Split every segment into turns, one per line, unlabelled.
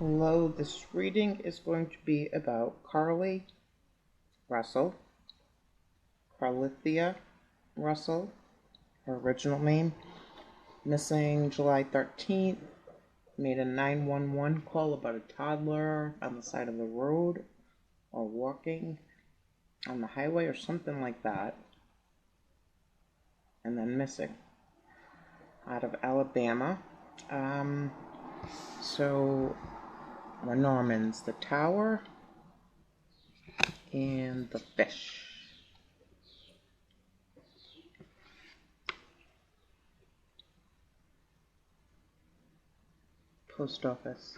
Hello, this reading is going to be about Carlee Russell, Carlithia Russell, her original name, missing July 13th, made a 911 call about a toddler on the side of the road or walking on the highway or something like that, and then missing out of Alabama. So we're Normans, the tower and the fish. Post office.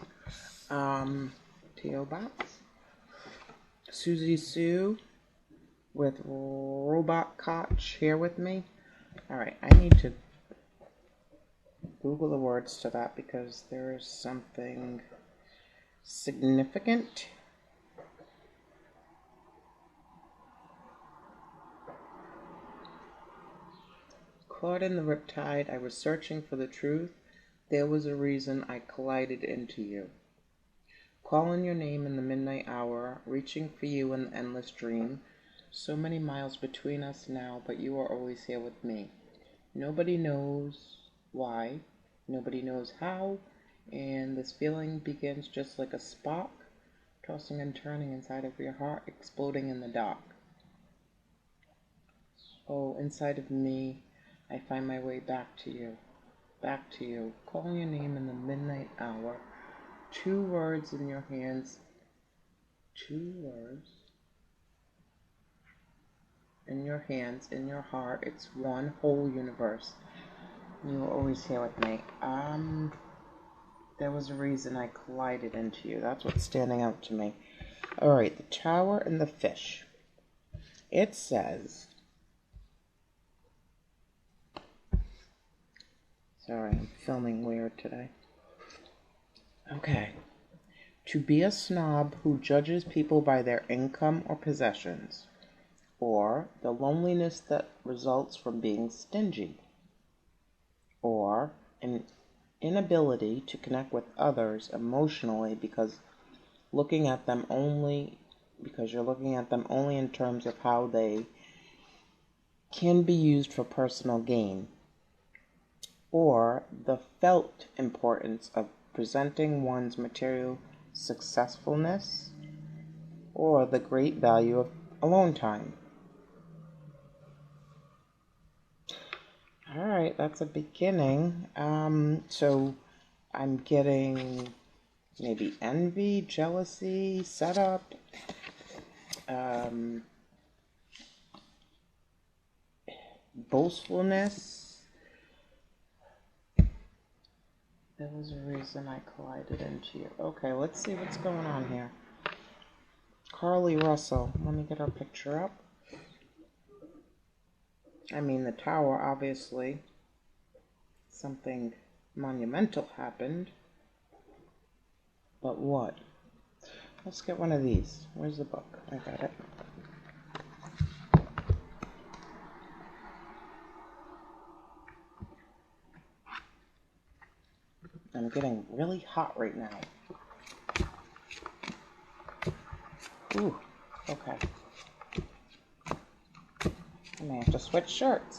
P.O. Box. Susie Sue with Robot Koch here with me. Alright, I need to Google the words to that because there is something significant. Caught in the riptide, I was searching for the truth. There was a reason I collided into you. Calling your name in the midnight hour, reaching for you in the endless dream. So many miles between us now, but you are always here with me. Nobody knows why, nobody knows how, and this feeling begins just like a spark, tossing and turning inside of your heart, exploding in the dark. Oh, inside of me, I find my way back to you, calling your name in the midnight hour. 2 words in your hands, 2 words in your hands, in your heart. It's one whole universe. You were always here with me. There was a reason I collided into you. That's what's standing out to me. Alright, the tower and the fish. It says, sorry, I'm filming weird today. Okay. To be a snob who judges people by their income or possessions, or the loneliness that results from being stingy, or an inability to connect with others emotionally because you're looking at them only in terms of how they can be used for personal gain, or the felt importance of presenting one's material successfulness, or the great value of alone time. Alright, that's a beginning. So I'm getting maybe envy, jealousy, setup, boastfulness. There was a reason I collided into you. Okay, let's see what's going on here. Carlee Russell. Let me get her picture up. I mean, the tower, obviously. Something monumental happened. But what? Let's get one of these. Where's the book? I got it. I'm getting really hot right now. Ooh, okay. I may have to switch shirts.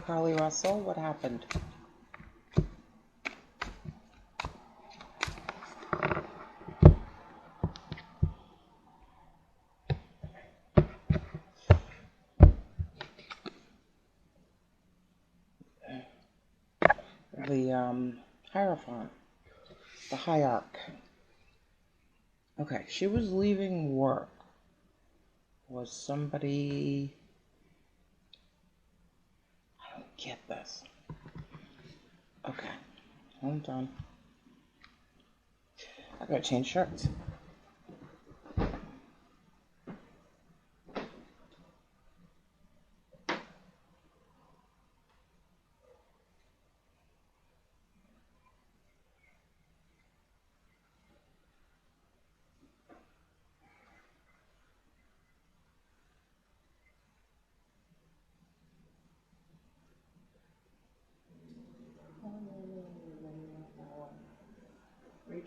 Carlee Russell, what happened? The Hierophant. The Hierarch. Okay, she was leaving work. Was somebody... I don't get this. Okay, hold on. I gotta change shirts.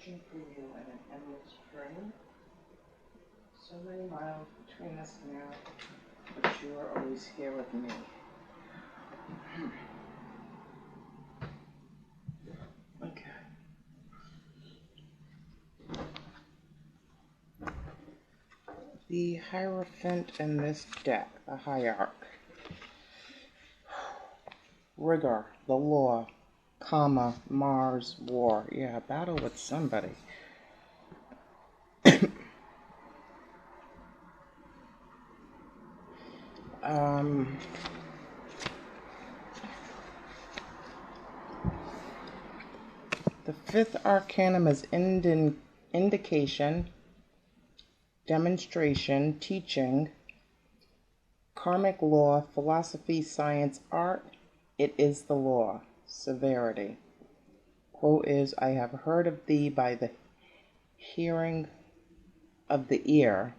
searching for you in an endless string. So many miles between us now, but you are always here with me. Okay. The Hierophant in this deck, the Hierarch. Rigor, the law, comma, Mars, war. Yeah, battle with somebody. The fifth arcanum is indication, demonstration, teaching, karmic law, philosophy, science, art. It is the law. Severity. Quote is, I have heard of thee by the hearing of the ear,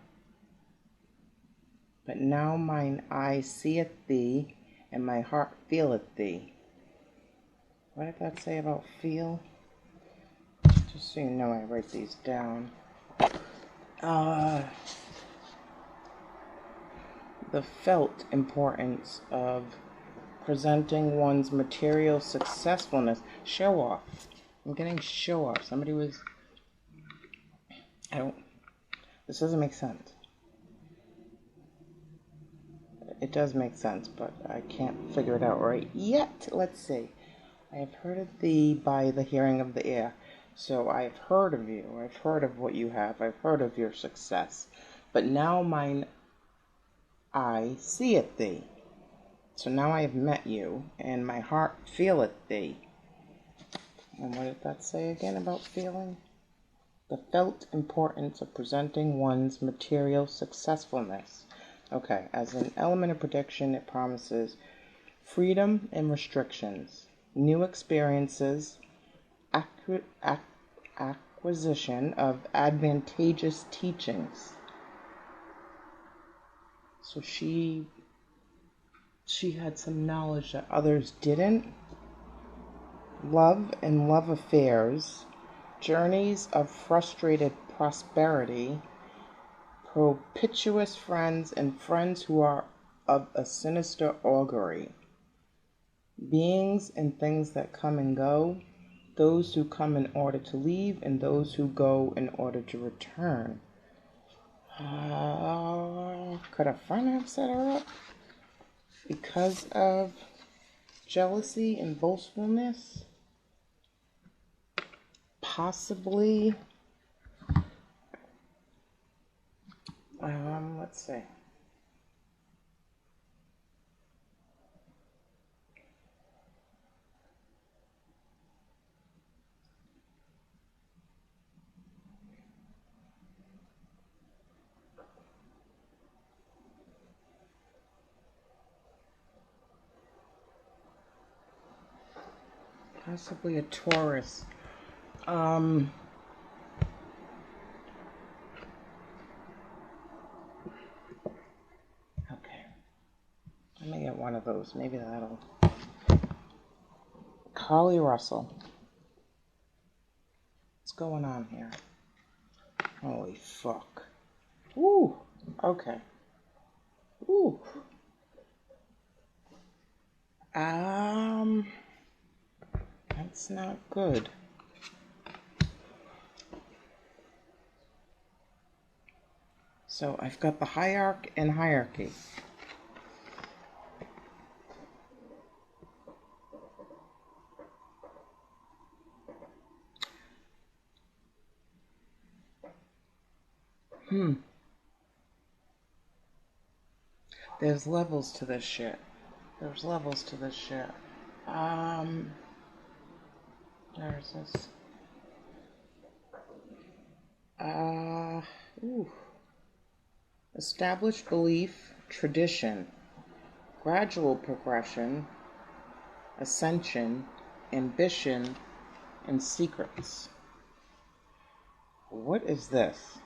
but now mine eye seeth thee, and my heart feeleth thee. What did that say about feel? Just so you know, I write these down. The felt importance of presenting one's material successfulness. Show off. I'm getting show off. This doesn't make sense. It does make sense, but I can't figure it out right yet. Let's see. I have heard of thee by the hearing of the ear. So I've heard of you. I've heard of what you have. I've heard of your success. But now mine eye seeth thee. So now I have met you, and my heart feeleth thee. And what did that say again about feeling? The felt importance of presenting one's material successfulness. Okay, as an element of prediction, it promises freedom and restrictions, new experiences, acquisition of advantageous teachings. So she had some knowledge that others didn't. Love and love affairs, journeys of frustrated prosperity, propitious friends and friends who are of a sinister augury, beings and things that come and go, those who come in order to leave and those who go in order to return. Could a friend have set her up because of jealousy and boastfulness? Possibly. Let's see. Possibly a Taurus. Okay. Let me get one of those. Maybe that'll... Carlee Russell. What's going on here? Holy fuck. Ooh. Okay. Ooh. That's not good. So I've got the hierarch and hierarchy. There's levels to this shit. There's this. Established belief, tradition, gradual progression, ascension, ambition, and secrets. What is this?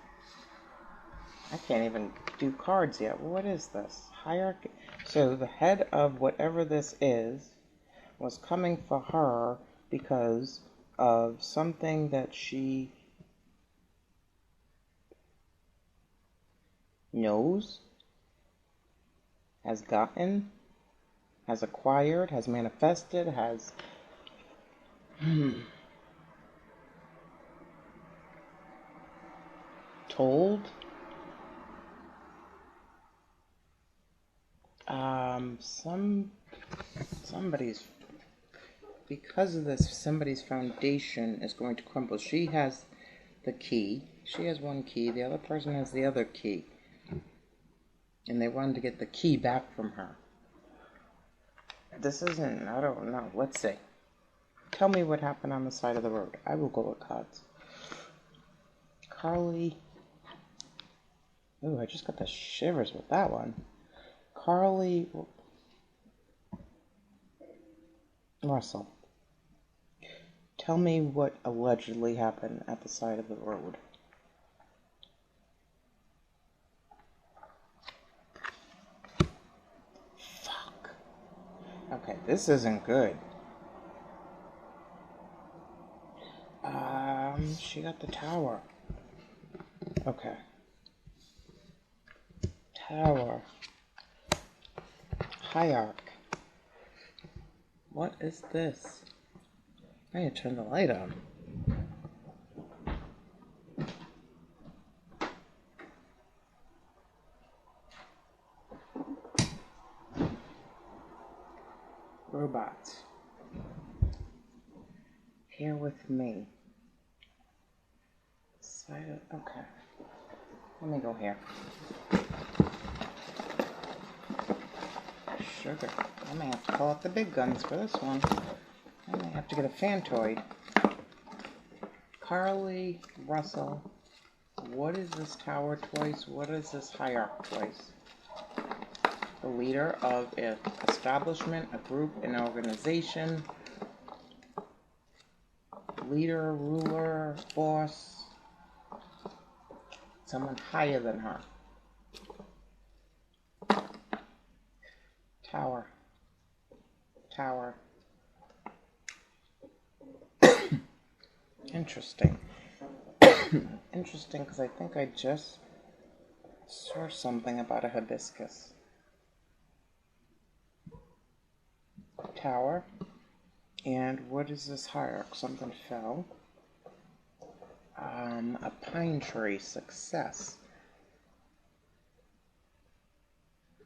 I can't even do cards yet. What is this? Hierarchy. So the head of whatever this is was coming for her because of something that she knows, has gotten, has acquired, has manifested, has told. Somebody's, because of this, somebody's foundation is going to crumble. She has the key. She has one key. The other person has the other key. And they wanted to get the key back from her. This isn't, I don't know. Let's see. Tell me what happened on the side of the road. I will go with cards. Carlee. Ooh, I just got the shivers with that one. Carlee Russell. Tell me what allegedly happened at the side of the road. Fuck. Okay, this isn't good. She got the tower. Okay. Tower. Hierarch. What is this? I need to turn the light on. Robots. Here with me. Okay. Let me go here. Sugar. I may have to call out the big guns for this one. I may have to get a Phantoid. Carlee Russell. What is this tower twice? What is this hierarch twice? The leader of an establishment, a group, an organization. Leader, ruler, boss. Someone higher than her. Tower. Tower. Interesting. Interesting, because I think I just saw something about a hibiscus. Tower. And what is this hierarch? Something fell. A pine tree. Success.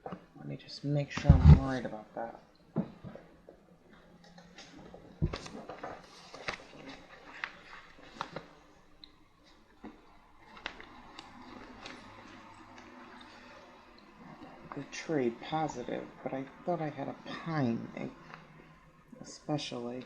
Let me just make sure I'm worried about that. The tree, positive, but I thought I had a pine, especially.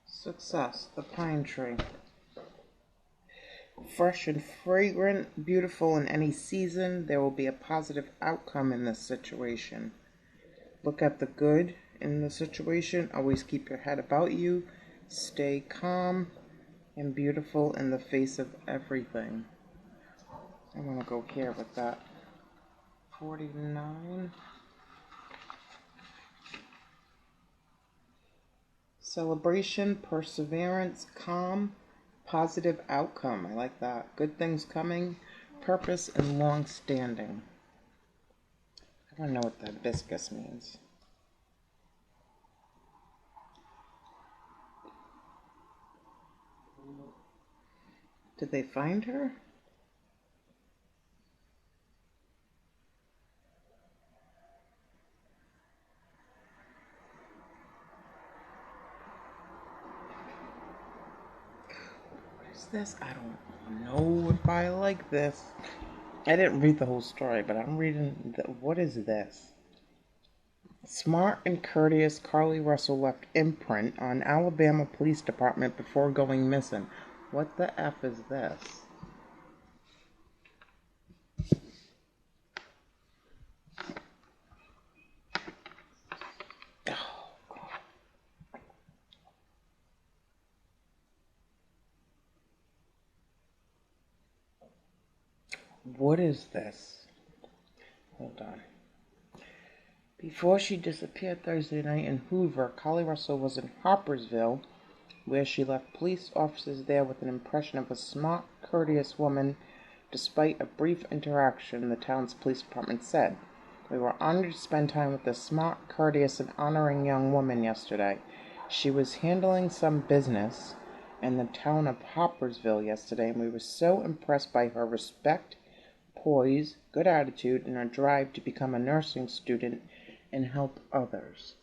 Success, the pine tree. Fresh and fragrant, beautiful in any season. There will be a positive outcome in this situation. Look at the good in the situation. Always keep your head about you. Stay calm and beautiful in the face of everything. I'm going to go here with that. 49. Celebration, perseverance, calm, positive outcome. I like that. Good things coming, purpose, and long standing. I don't know what the hibiscus means. Did they find her? This? I don't know if I like this. I didn't read the whole story, but I'm reading what is this? Smart and courteous Carlee Russell left imprint on Alabama Police Department before going missing. What the F is this? What is this? Hold on. Before she disappeared Thursday night in Hoover, Carlee Russell was in Harpersville, where she left police officers there with an impression of a smart, courteous woman, despite a brief interaction, the town's police department said. We were honored to spend time with this smart, courteous, and honoring young woman yesterday. She was handling some business in the town of Harpersville yesterday, and we were so impressed by her respect, poise, good attitude, and her drive to become a nursing student and help others.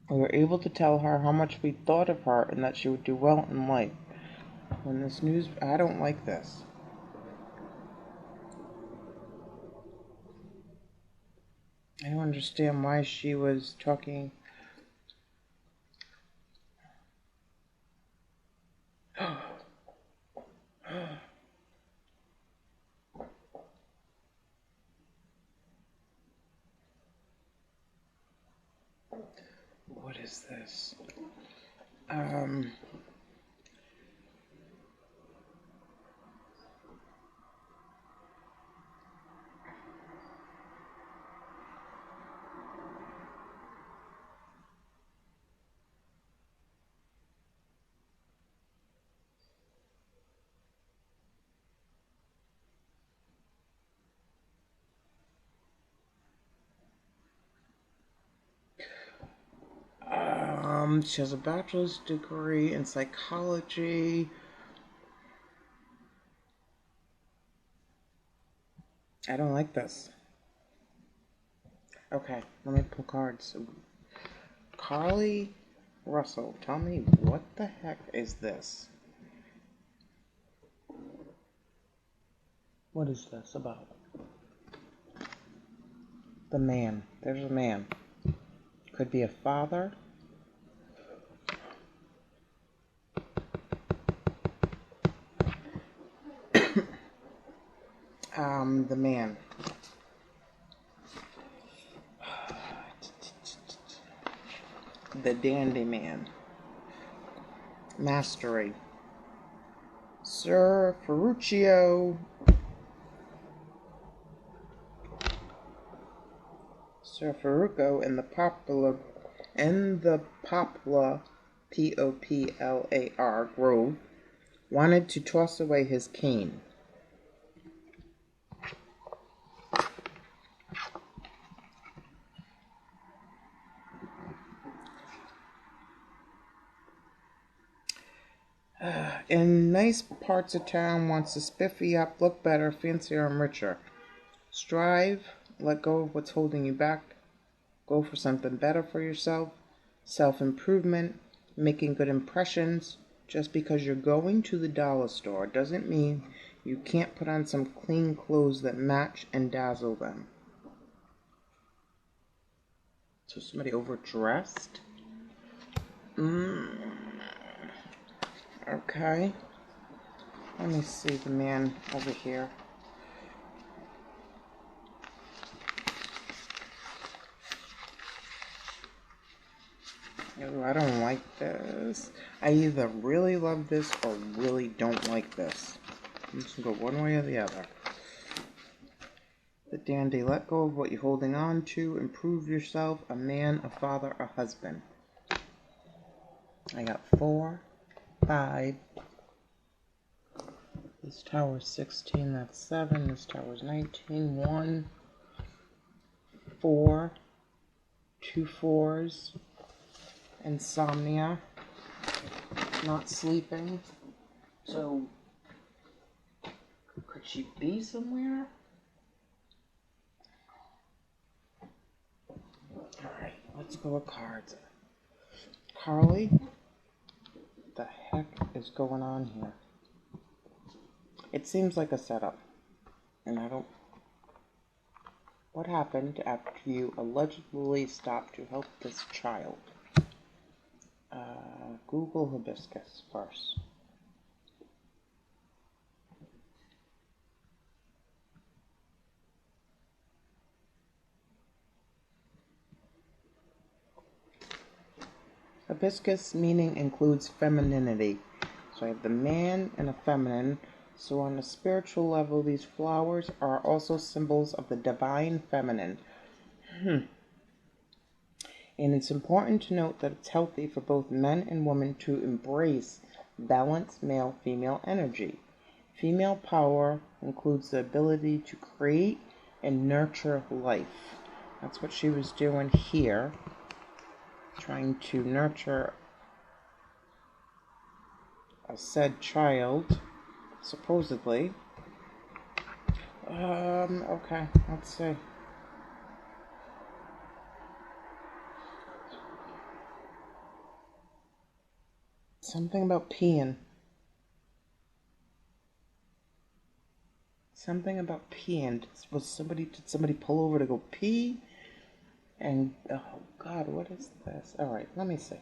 We were able to tell her how much we thought of her and that she would do well in life. When this news, I don't like this. I don't understand why she was talking. What is this? She has a bachelor's degree in psychology. I don't like this. Okay, let me pull cards. Carlee Russell, tell me what the heck is this? What is this about? The man. There's a man. Could be a father. The man. The dandy man. Mastery. Sir Ferruccio. Sir Ferruccio in the Poplar, Poplar Grove, wanted to toss away his cane. In nice parts of town, wants to spiffy up, look better, fancier, and richer. Strive, let go of what's holding you back, go for something better for yourself, self-improvement, making good impressions. Just because you're going to the dollar store doesn't mean you can't put on some clean clothes that match and dazzle them. So somebody overdressed? Okay. Let me see the man over here. Oh, I don't like this. I either really love this or really don't like this. I'm just gonna go one way or the other. The dandy, let go of what you're holding on to, improve yourself, a man, a father, a husband. I got 4, 5. This tower's 16, that's 7. This tower's 19, 1, 4, 2 4s. Insomnia, not sleeping. So, could she be somewhere? Alright, let's go with cards. Carlee, what the heck is going on here? It seems like a setup, and I don't... What happened after you allegedly stopped to help this child? Google hibiscus first. Hibiscus meaning includes femininity. So I have the man and a feminine. So on a spiritual level, these flowers are also symbols of the divine feminine. And it's important to note that it's healthy for both men and women to embrace balanced male-female energy. Female power includes the ability to create and nurture life. That's what she was doing here, trying to nurture a said child, supposedly. Okay, let's see. Something about peeing. Something about peeing. Did somebody pull over to go pee? And, oh God, what is this? Alright, let me see.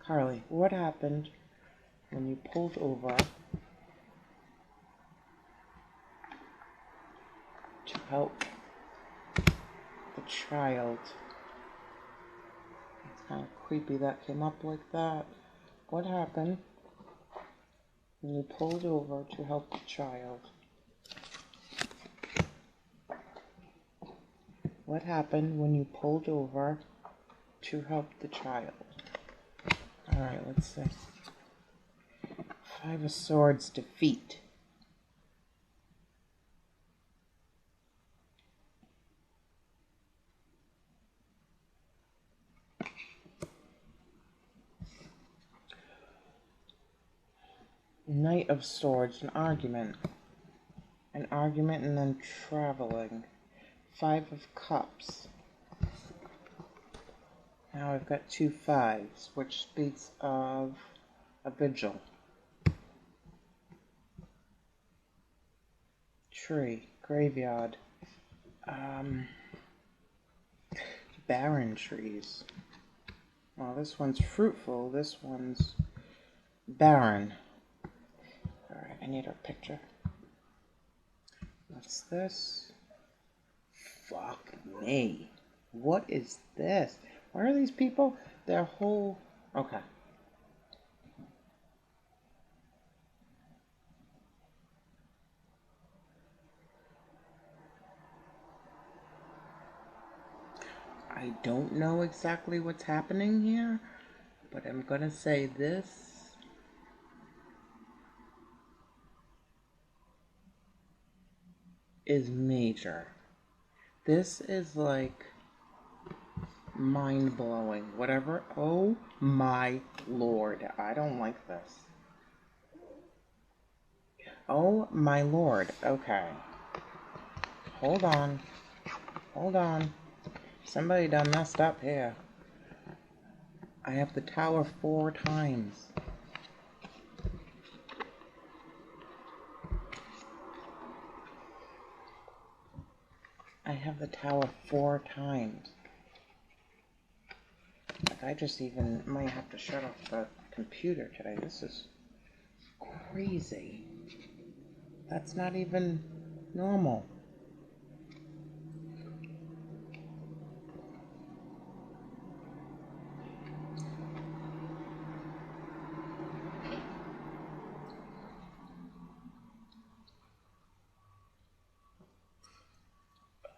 Carlee, what happened when you pulled over to help the child? It's kind of creepy that came up like that. What happened when you pulled over to help the child? What happened when you pulled over to help the child? Alright, let's see. Five of Swords, defeat. Knight of Swords, an argument. An argument and then traveling. Five of Cups. Now I've got 2 5s, which speaks of a vigil. Tree, graveyard. Barren trees. Well, this one's fruitful, this one's barren. Alright, I need a picture. What's this? Fuck me. What is this? Why are these people? Their whole... Okay. I don't know exactly what's happening here, but I'm gonna say this is major. This is like mind-blowing. Whatever. Oh my lord. I don't like this. Oh my lord. Okay. Hold on. Hold on. Somebody done messed up here. I have the tower 4 times. I have the tower 4 times. Like, I just even might have to shut off the computer today. This is crazy. That's not even normal.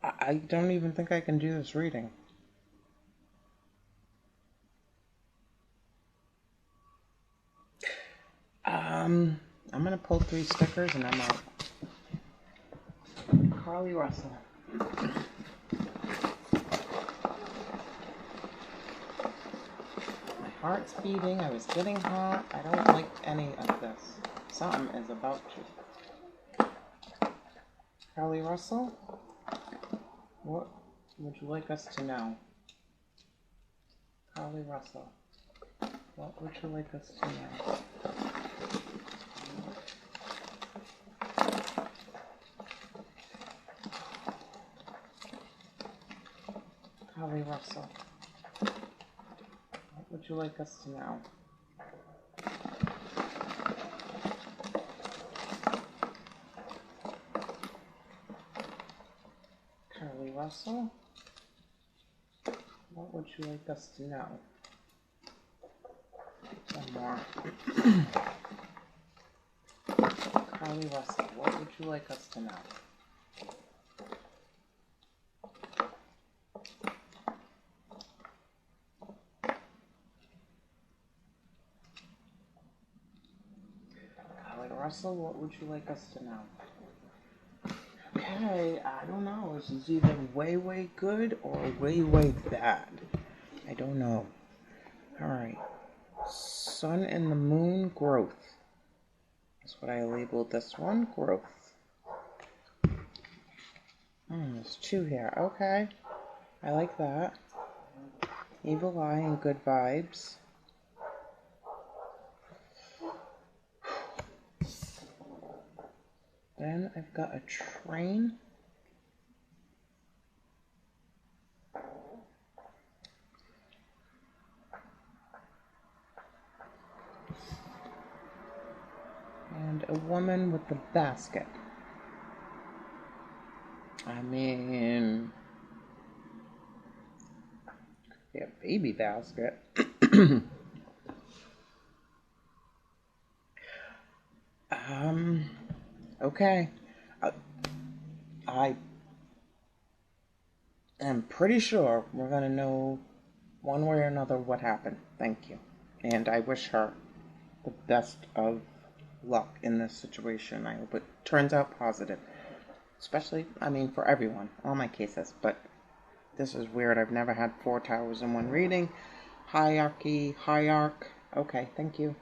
I don't even think I can do this reading. I'm gonna pull 3 stickers and I'm out. Carlee Russell. My heart's beating. I was getting hot. I don't like any of this. Something is about to. Carlee Russell? What would you like us to know? Carlee Russell. What would you like us to know? Carlee Russell. What would you like us to know? Carlee Russell. What would you like us to know? One more. Carlee Russell, what would you like us to know? Carlee Russell, what would you like us to know? Okay, I don't know. This is either way, way good or way, way bad. I don't know. Alright. Sun and the Moon growth. That's what I labeled this one. Growth. There's two here. Okay. I like that. Evil eye and good vibes. Then I've got a train. And a woman with the basket. I mean, yeah, baby basket. Okay. I am pretty sure we're going to know one way or another what happened. Thank you. And I wish her the best of luck in this situation. I hope it turns out positive. Especially, I mean, for everyone. All my cases. But this is weird. I've never had 4 towers in one reading. Hierarchy. Okay, thank you.